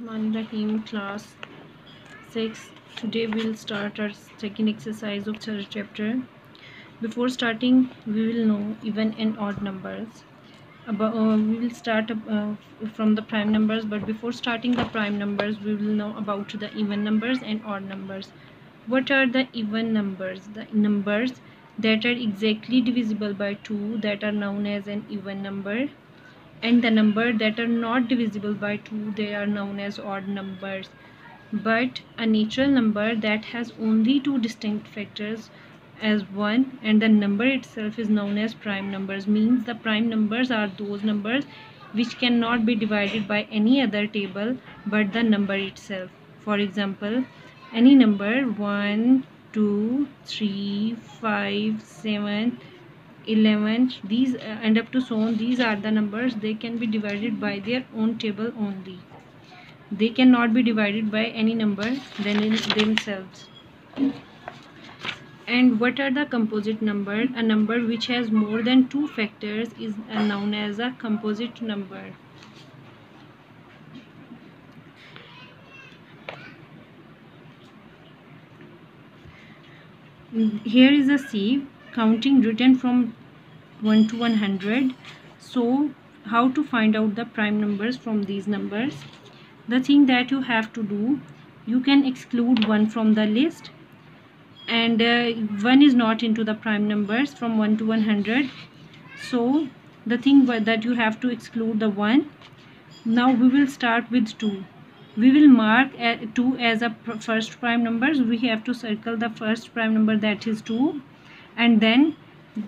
Bismillahirrahmanirrahim, class 6. Today we'll start our second exercise of third chapter. Before starting, we will know even and odd numbers. We will start from the prime numbers, but before starting the prime numbers, we will know about the even numbers and odd numbers. What are the even numbers? The numbers that are exactly divisible by 2, that are known as an even number, and the number that are not divisible by 2, they are known as odd numbers. But a natural number that has only two distinct factors as 1 and the number itself is known as prime numbers. Means the prime numbers are those numbers which cannot be divided by any other table but the number itself. For example, any number 1, 2, 3, 5, 7, 11, these and up to so on, these are the numbers. They can be divided by their own table only. They cannot be divided by any number than in themselves. And what are the composite number? A number which has more than two factors is known as a composite number. Here is a sieve counting written from 1 to 100. So how to find out the prime numbers from these numbers? The thing that you have to do, you can exclude 1 from the list, and 1 is not into the prime numbers from 1 to 100. So the thing that you have to exclude the 1. Now we will start with 2. We will mark 2 as a first prime number. We have to circle the first prime number, that is 2, and then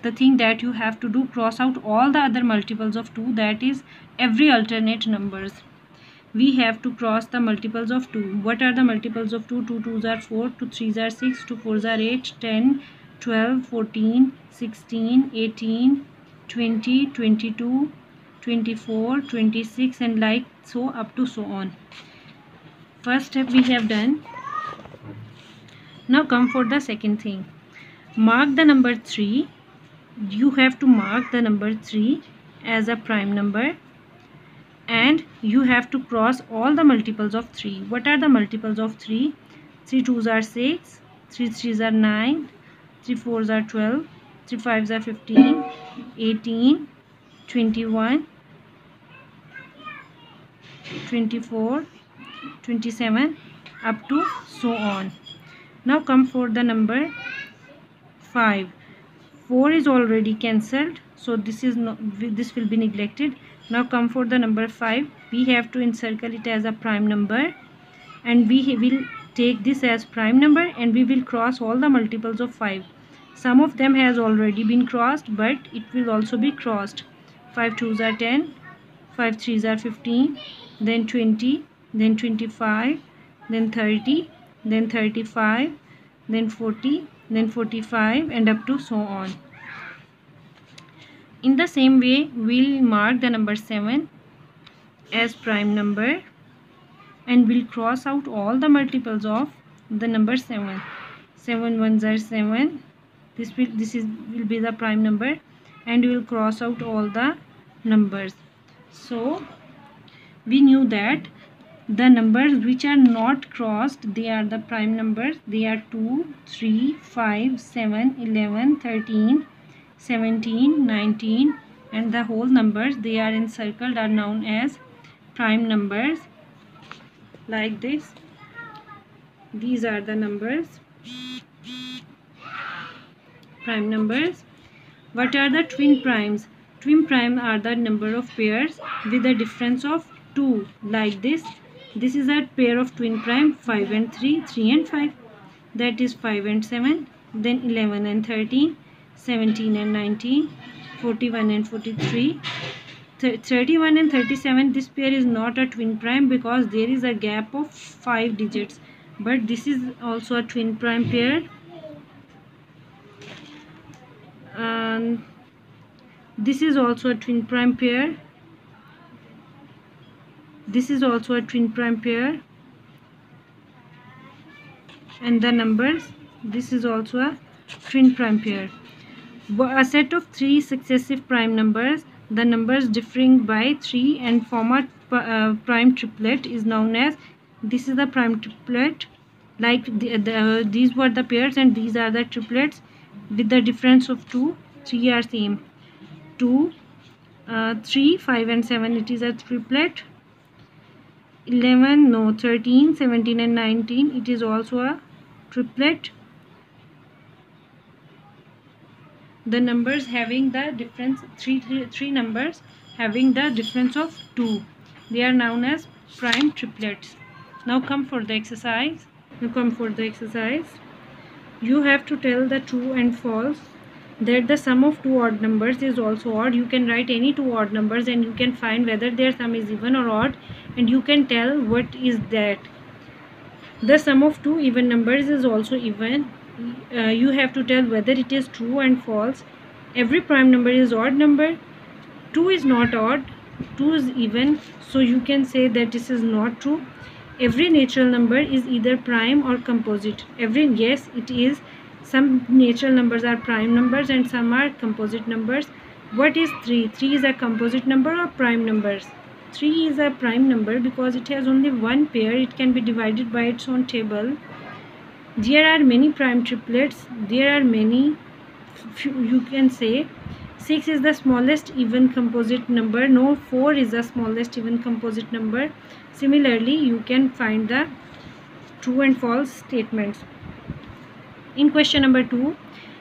the thing that you have to do, cross out all the other multiples of 2, that is every alternate numbers. We have to cross the multiples of 2. What are the multiples of 2? 2 2s are 4, 2 3s are 6, 2 4s are 8, 10, 12, 14, 16, 18, 20, 22, 24, 26, and like so up to so on. First step we have done. Now come for the second thing. Mark the number 3. You have to mark the number 3 as a prime number, and you have to cross all the multiples of 3. What are the multiples of 3? 3 2s are 6, 3 3s are 9, 3 4s are 12, 3 5s are 15, 18, 21, 24, 27, up to so on. Now come for the number 5. 4 is already cancelled, so this will be neglected. Now come for the number 5. We have to encircle it as a prime number, and we will take this as prime number, and we will cross all the multiples of 5. Some of them has already been crossed, but it will also be crossed. 5 2s are 10, 5 3s are 15, then 20, then 25, then 30, then 35, then 40, then 45, and up to so on. In the same way, we'll mark the number 7 as prime number, and we'll cross out all the multiples of the number 7. 7 1s are 7. This will be the prime number, and we will cross out all the numbers. So we knew that the numbers which are not crossed, they are the prime numbers. They are 2, 3, 5, 7, 11, 13, 17, 19, and the whole numbers they are encircled are known as prime numbers. Like this, these are the numbers, prime numbers. What are the twin primes? Twin prime are the number of pairs with a difference of 2. Like this is a pair of twin prime, 5 and 3, 3 and 5, that is 5 and 7, then 11 and 13, 17 and 19, 41 and 43, 31 and 37. This pair is not a twin prime because there is a gap of 5 digits, but this is also a twin prime pair. And this is also a twin prime pair. This is also a twin prime pair, and the numbers, this is also a twin prime pair. A set of 3 successive prime numbers the numbers differing by 3 and form a prime triplet is known as, this is the prime triplet, like these were the pairs and these are the triplets with the difference of 2. 3 are same, 2, 3, 5 and 7, it is a triplet. 11, no, 13, 17 and 19, it is also a triplet. The numbers having the difference, three numbers having the difference of 2, they are known as prime triplets. Now come for the exercise. You have to tell the true and false that the sum of two odd numbers is also odd. You can write any two odd numbers and you can find whether their sum is even or odd, and you can tell what is that. The sum of two even numbers is also even. You have to tell whether it is true and false. Every prime number is odd number. 2 is not odd, 2 is even, so you can say that this is not true. Every natural number is either prime or composite. Yes, it is. Some natural numbers are prime numbers and some are composite numbers. What is 3? 3 is a composite number or prime numbers? 3 is a prime number because it has only one pair. It can be divided by its own table. There are many prime triplets. There are many, you can say. 6 is the smallest even composite number. No, 4 is the smallest even composite number. Similarly, you can find the true and false statements. In question number 2,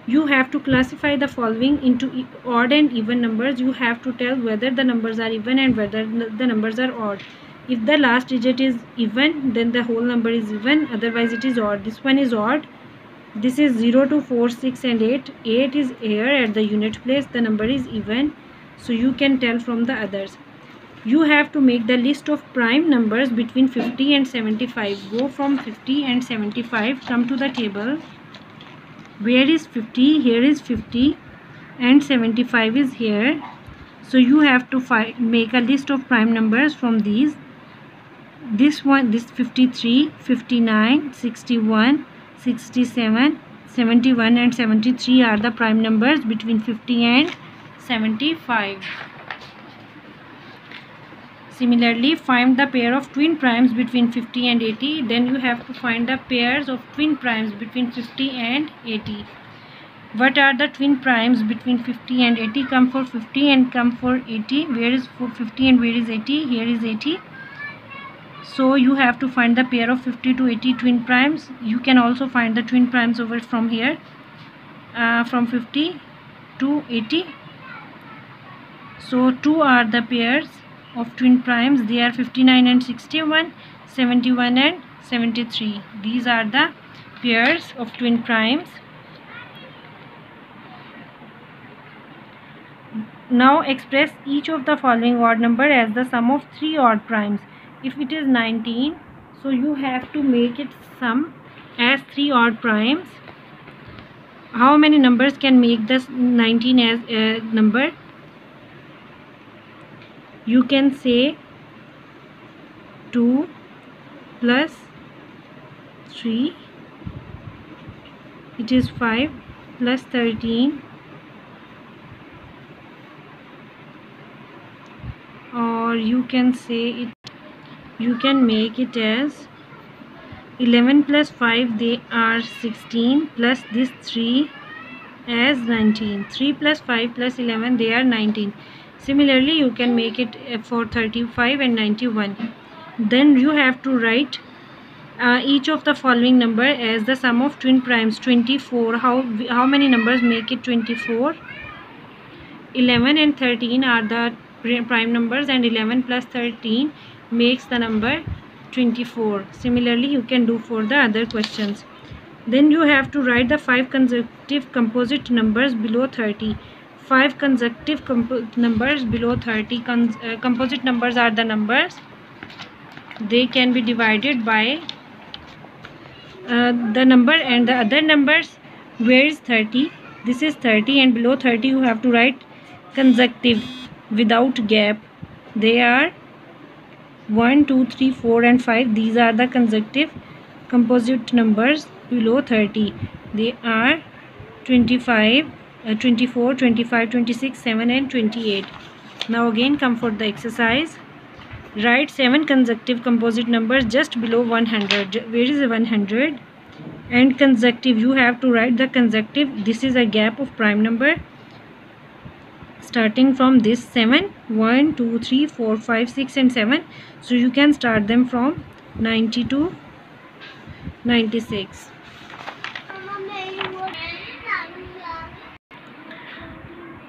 you have to classify the following into odd and even numbers. You have to tell whether the numbers are even and whether the numbers are odd. If the last digit is even, then the whole number is even, otherwise it is odd. This one is odd. This is 0, 2, 4, 6 and 8. 8 is here at the unit place. The number is even, so you can tell from the others. You have to make the list of prime numbers between 50 and 75. Go from 50 and 75. Come to the table. Where is 50? Here is 50 and 75 is here. So you have to make a list of prime numbers from these. This 53, 59, 61, 67, 71 and 73 are the prime numbers between 50 and 75. Similarly, find the pair of twin primes between 50 and 80. Then you have to find the pairs of twin primes between 50 and 80. What are the twin primes between 50 and 80? Come for 50 and come for 80. Where is 50 and where is 80? Here is 80. So you have to find the pair of 50 to 80 twin primes. You can also find the twin primes over from here, from 50 to 80. So 2 are the pairs of twin primes. They are 59 and 61, 71 and 73. These are the pairs of twin primes. Now express each of the following odd number as the sum of 3 odd primes. If it is 19, so you have to make it sum as 3 odd primes. How many numbers can make this 19 as a number? You can say 2 plus 3, it is 5, plus 13, or you can say it, you can make it as 11 plus 5, they are 16, plus this 3 as 19. 3 plus 5 plus 11, they are 19. Similarly, you can make it for 35 and 91. Then you have to write each of the following number as the sum of twin primes. 24. How many numbers make it 24? 11 and 13 are the prime numbers, and 11 plus 13 makes the number 24. Similarly, you can do for the other questions. Then you have to write the 5 consecutive composite numbers below 30. 5 consecutive numbers below 30. Composite numbers are the numbers. They can be divided by the number and the other numbers. Where is 30? This is 30, and below 30 you have to write consecutive without gap. They are 1, 2, 3, 4 and 5. These are the consecutive composite numbers below 30. They are 25, 24, 25, 26, 7 and 28. Now again come for the exercise. Write 7 consecutive composite numbers just below 100. Where is the 100? And consecutive, you have to write the consecutive. This is a gap of prime number. Starting from this 7, 1, 2, 3, 4, 5, 6 and 7. So you can start them from 90 to 96.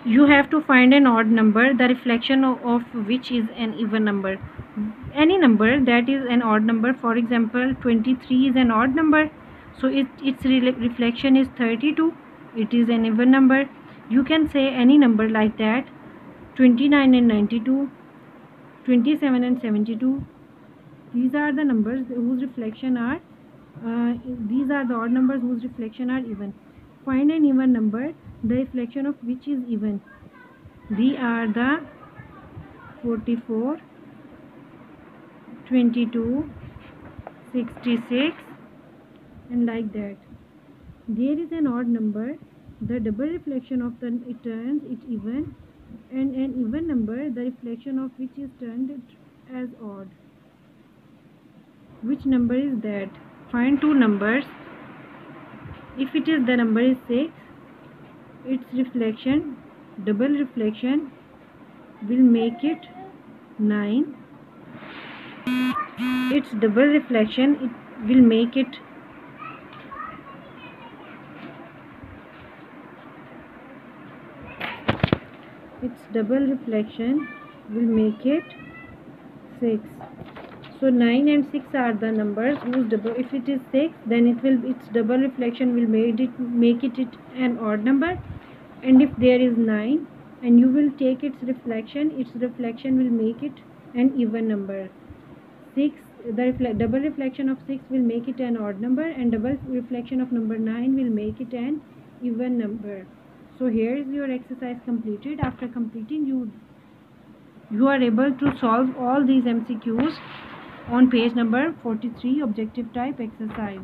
You have to find an odd number, the reflection of which is an even number. Any number that is an odd number, for example 23 is an odd number, so its reflection is 32. It is an even number. You can say any number like that. 29 and 92, 27 and 72, these are the numbers whose reflection are these are the odd numbers whose reflection are even. Find an even number, the reflection of which is even. These are the 44, 22, 66 and like that. There is an odd number, the double reflection of it turns it even, and an even number, the reflection of which is turned it as odd. Which number is that? Find two numbers. If it is the number is 6, its reflection, double reflection, will make it 9. Its double reflection, it will make it double reflection will make it 6. So 9 and 6 are the numbers whose double, if it is 6, then its double reflection will make it an odd number. And if there is 9 and you will take its reflection will make it an even number. 6, the double reflection of 6 will make it an odd number, and double reflection of number 9 will make it an even number. So here is your exercise completed. After completing, you are able to solve all these MCQs on page number 43, objective type exercise.